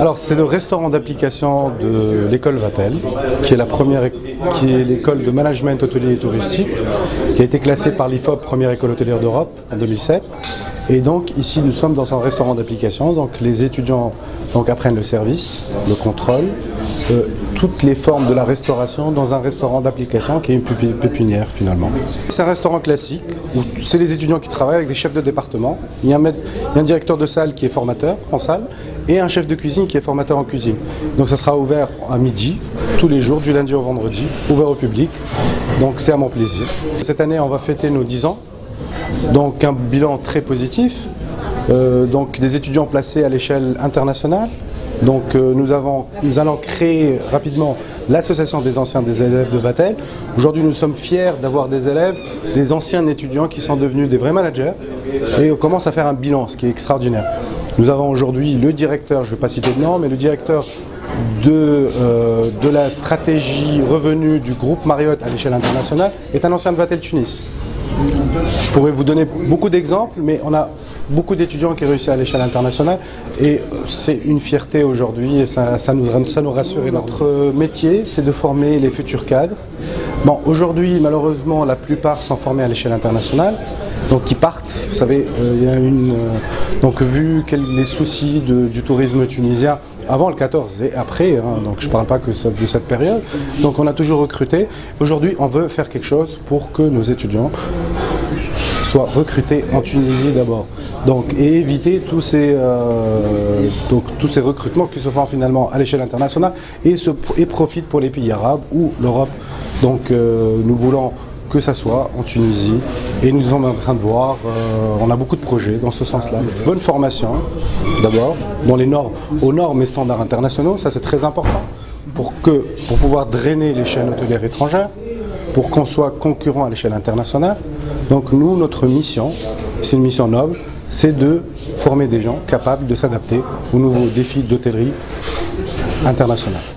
Alors c'est le restaurant d'application de l'école Vatel, qui est l'école de management hôtelier et touristique, qui a été classée par l'IFOP première école hôtelière d'Europe en 2007. Et donc ici nous sommes dans un restaurant d'application, donc les étudiants apprennent le service, le contrôle, toutes les formes de la restauration dans un restaurant d'application qui est une pépinière finalement. C'est un restaurant classique où c'est les étudiants qui travaillent avec des chefs de département. Il y a un directeur de salle qui est formateur en salle et un chef de cuisine qui est formateur en cuisine. Donc ça sera ouvert à midi, tous les jours, du lundi au vendredi, ouvert au public. Donc c'est à mon plaisir. Cette année on va fêter nos 10 ans. Donc un bilan très positif, donc des étudiants placés à l'échelle internationale. Donc nous allons créer rapidement l'association des anciens des élèves de Vatel. Aujourd'hui nous sommes fiers d'avoir des élèves, des anciens étudiants qui sont devenus des vrais managers et on commence à faire un bilan, ce qui est extraordinaire. Nous avons aujourd'hui le directeur, je ne vais pas citer de nom, mais le directeur de la stratégie revenu du groupe Marriott à l'échelle internationale est un ancien de Vatel Tunis. Je pourrais vous donner beaucoup d'exemples, mais on a beaucoup d'étudiants qui réussissent à l'échelle internationale et c'est une fierté aujourd'hui et ça nous rassure. Et notre métier, c'est de former les futurs cadres. Bon, aujourd'hui, malheureusement, la plupart sont formés à l'échelle internationale, donc ils partent. Vous savez, il y a donc vu les soucis du tourisme tunisien avant le 14 et après, donc je ne parle pas que de cette période, donc on a toujours recruté. Aujourd'hui, on veut faire quelque chose pour que nos étudiants soient recrutés en Tunisie d'abord, et éviter tous ces recrutements qui se font finalement à l'échelle internationale et profitent pour les pays arabes ou l'Europe. Donc nous voulons que ça soit en Tunisie et nous sommes en train de voir, on a beaucoup de projets dans ce sens-là. Bonne formation d'abord, aux normes et standards internationaux, ça c'est très important pour pouvoir drainer les chaînes hôtelières étrangères, pour qu'on soit concurrent à l'échelle internationale. Donc nous, notre mission, c'est une mission noble, c'est de former des gens capables de s'adapter aux nouveaux défis d'hôtellerie internationale.